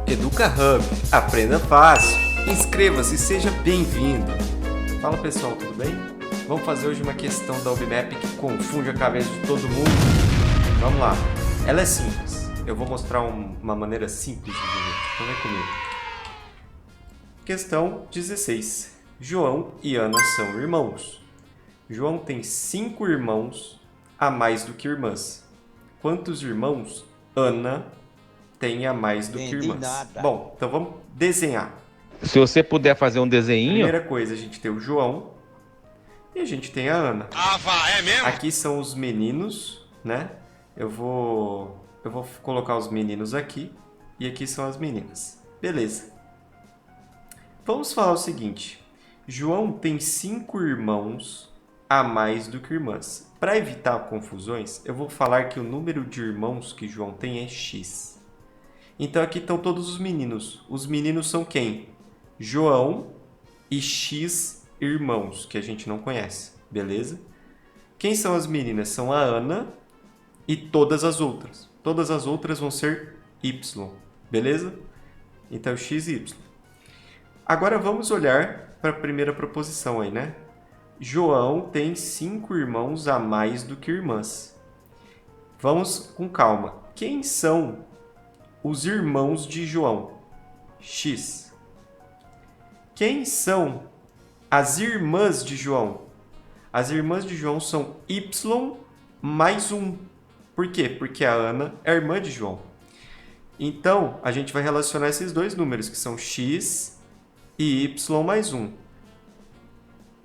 EducaHub, aprenda fácil. Inscreva-se e seja bem-vindo. Fala pessoal, tudo bem? Vamos fazer hoje uma questão da UBMAP que confunde a cabeça de todo mundo. Vamos lá. Ela é simples. Eu vou mostrar uma maneira simples de resolver. Então vem comigo. Questão 16. João e Ana são irmãos. João tem 5 irmãos a mais do que irmãs. Quantos irmãos Ana tem a mais do que irmãs? Nada. Bom, então vamos desenhar. Se você puder fazer um desenho, Primeira coisa, a gente tem o João e a gente tem a Ana. É mesmo? Aqui são os meninos, né? Eu vou colocar os meninos aqui e aqui são as meninas. Beleza. Vamos falar o seguinte. João tem 5 irmãos a mais do que irmãs. Para evitar confusões, eu vou falar que o número de irmãos que João tem é X. Então aqui estão todos os meninos. Os meninos são quem? João e X irmãos, que a gente não conhece, beleza? Quem são as meninas? São a Ana e todas as outras. Todas as outras vão ser Y, beleza? Então X e Y. Agora vamos olhar para a primeira proposição aí, né? João tem 5 irmãos a mais do que irmãs. Vamos com calma. Quem são os irmãos de João? X. Quem são as irmãs de João? As irmãs de João são Y mais 1. Por quê? Porque a Ana é irmã de João. Então, a gente vai relacionar esses dois números, que são X e Y mais 1.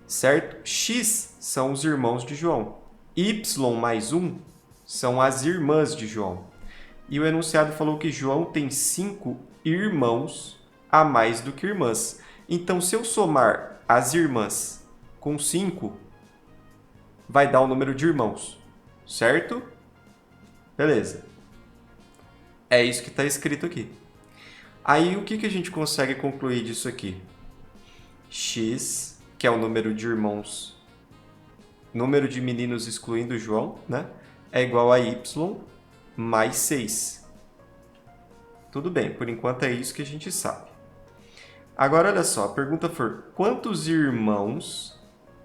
Certo? X são os irmãos de João. Y mais 1 são as irmãs de João. E o enunciado falou que João tem 5 irmãos a mais do que irmãs. Então, se eu somar as irmãs com 5, vai dar o número de irmãos. Certo? Beleza. É isso que está escrito aqui. Aí, o que a gente consegue concluir disso aqui? X, que é o número de irmãos, número de meninos excluindo João, né? É igual a Y mais 6. Tudo bem, por enquanto é isso que a gente sabe. Agora, olha só, a pergunta foi: quantos irmãos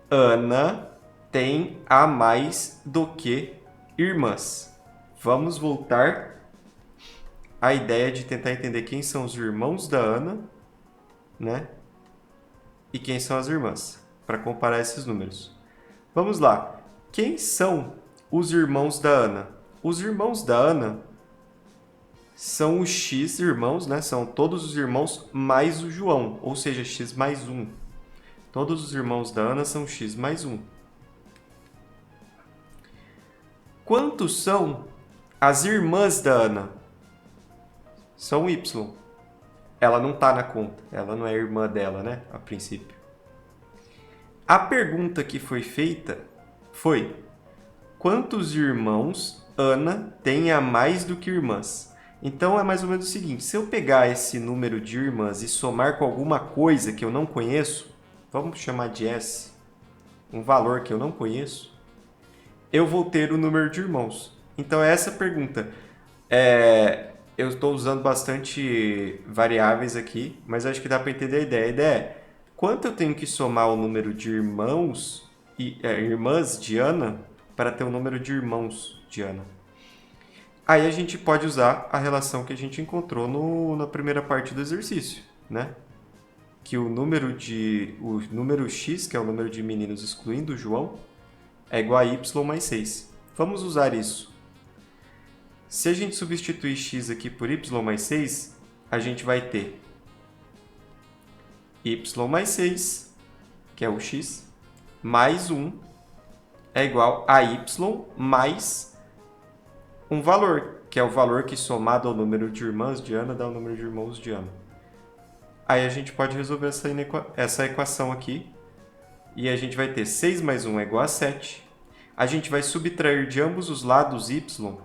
Ana tem a mais do que irmãs? Vamos voltar à ideia de tentar entender quem são os irmãos da Ana, né? E quem são as irmãs, para comparar esses números. Vamos lá. Quem são os irmãos da Ana? Os irmãos da Ana são os X irmãos, né? São todos os irmãos mais o João, ou seja, X mais 1. Todos os irmãos da Ana são X mais 1. Quantos são as irmãs da Ana? São Y. Ela não está na conta, ela não é irmã dela, né? A princípio. A pergunta que foi feita foi: quantos irmãos Ana tem a mais do que irmãs? Então é mais ou menos o seguinte: se eu pegar esse número de irmãs e somar com alguma coisa que eu não conheço, vamos chamar de S, um valor que eu não conheço, eu vou ter o número de irmãos. Então é essa a pergunta. Eu estou usando bastante variáveis aqui, mas acho que dá para entender a ideia. A ideia é: quanto eu tenho que somar o número de irmãos e irmãs de Ana para ter o número de irmãos de Ana? Aí a gente pode usar a relação que a gente encontrou na primeira parte do exercício, né? Que o número X, que é o número de meninos excluindo o João, é igual a Y mais 6. Vamos usar isso. Se a gente substituir x aqui por y mais 6, a gente vai ter y mais 6, que é o x, mais 1 é igual a y mais um valor, que é o valor que somado ao número de irmãs de Ana dá o número de irmãos de Ana. Aí a gente pode resolver essa equação aqui e a gente vai ter 6 mais 1 é igual a 7. A gente vai subtrair de ambos os lados y,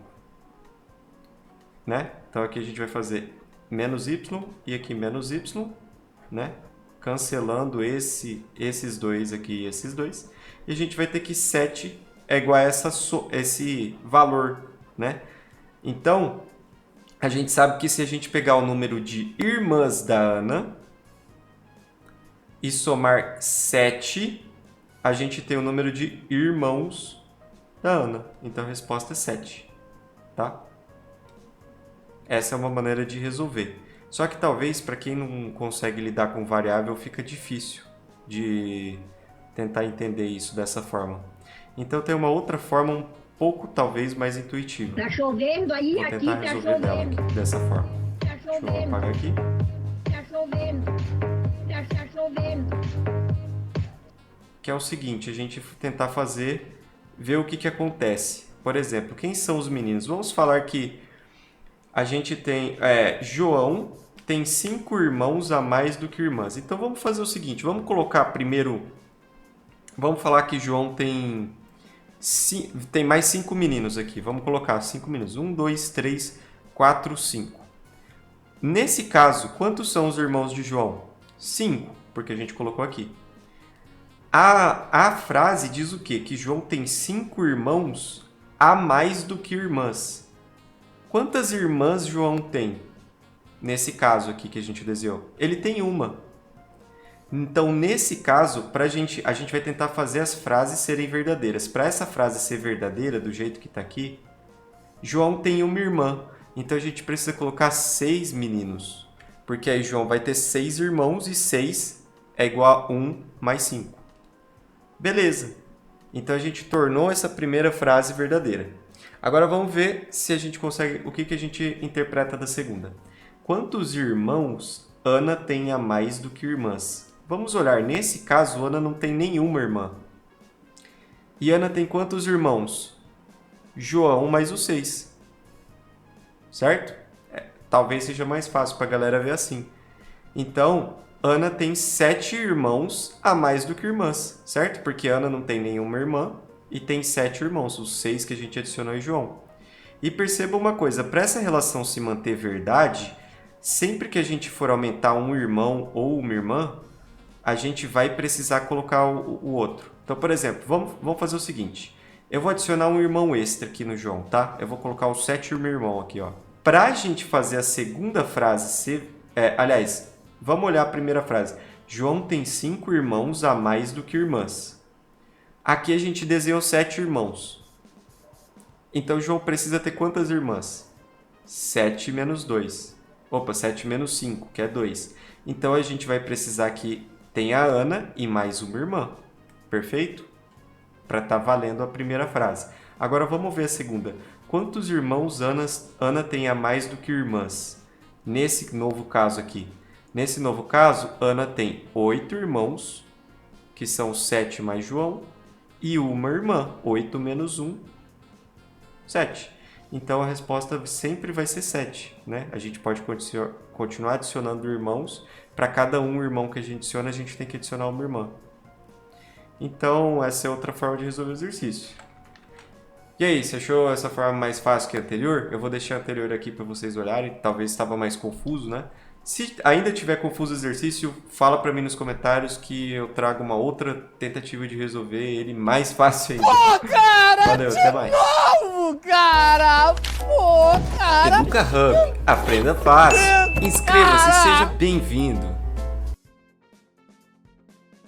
né? Então aqui a gente vai fazer menos y e aqui menos y, né? Cancelando esses dois aqui e esses dois. E a gente vai ter que 7 é igual a esse valor, né? Então, A gente sabe que se a gente pegar o número de irmãs da Ana e somar 7, a gente tem o número de irmãos da Ana. Então a resposta é 7, tá? Essa é uma maneira de resolver. Só que talvez para quem não consegue lidar com variável fica difícil de tentar entender isso dessa forma. Então tem uma outra forma um pouco talvez mais intuitiva. Tá chovendo aí, Vou aqui tentar tá resolver dela chovendo. aqui, dessa forma. Tá Deixa eu chovendo, apagar aqui. tá chovendo. Tá chovendo. Que é o seguinte, a gente tentar ver o que acontece. Por exemplo, quem são os meninos? Vamos falar que a gente tem João tem 5 irmãos a mais do que irmãs. Então vamos fazer o seguinte, vamos colocar primeiro, vamos falar que João tem mais 5 meninos aqui. Vamos colocar 5 meninos. 1, 2, 3, 4, 5. Nesse caso, quantos são os irmãos de João? 5, porque a gente colocou aqui. A frase diz o quê? Que João tem 5 irmãos a mais do que irmãs. Quantas irmãs João tem? Nesse caso aqui que a gente desenhou. Ele tem uma. Então, nesse caso, a gente vai tentar fazer as frases serem verdadeiras. Para essa frase ser verdadeira, do jeito que está aqui, João tem uma irmã. Então, a gente precisa colocar 6 meninos. Porque aí João vai ter 6 irmãos e 6 é igual a 1 mais 5. Beleza. Então, a gente tornou essa primeira frase verdadeira. Agora, vamos ver se a gente consegue... O que a gente interpreta da segunda. Quantos irmãos Ana tem a mais do que irmãs? Vamos olhar. Nesse caso, Ana não tem nenhuma irmã. E Ana tem quantos irmãos? João mais os 6. Certo? Talvez seja mais fácil para a galera ver assim. Então, Ana tem 7 irmãos a mais do que irmãs. Certo? Porque Ana não tem nenhuma irmã e tem 7 irmãos. Os 6 que a gente adicionou em João. E perceba uma coisa. Para essa relação se manter verdade... Sempre que a gente for aumentar um irmão ou uma irmã, a gente vai precisar colocar o outro. Então, por exemplo, vamos fazer o seguinte. Eu vou adicionar um irmão extra aqui no João, tá? Eu vou colocar o 7º irmão aqui, ó. Para a gente fazer a segunda frase aliás, vamos olhar a primeira frase. João tem 5 irmãos a mais do que irmãs. Aqui a gente desenhou 7 irmãos. Então, João precisa ter quantas irmãs? 7 menos 2. Opa, 7 menos 5, que é 2. Então, a gente vai precisar que tenha a Ana e mais uma irmã. Perfeito? Para estar valendo a primeira frase. Agora, vamos ver a segunda. Quantos irmãos Ana tem a mais do que irmãs? Nesse novo caso aqui. Nesse novo caso, Ana tem 8 irmãos, que são 7 mais João, e uma irmã. 8 menos 1, 7. Então, a resposta sempre vai ser 7, né? A gente pode continuar adicionando irmãos. Para cada um irmão que a gente adiciona, a gente tem que adicionar uma irmã. Então, essa é outra forma de resolver o exercício. E aí, você achou essa forma mais fácil que a anterior? Eu vou deixar a anterior aqui para vocês olharem. Talvez estava mais confuso, né? Se ainda tiver confuso o exercício, fala para mim nos comentários que eu trago uma outra tentativa de resolver ele mais fácil ainda. Pô, cara! Valeu, até mais. Novo, cara! Pô, cara! Educa Hub, aprenda fácil. Inscreva-se e seja bem-vindo.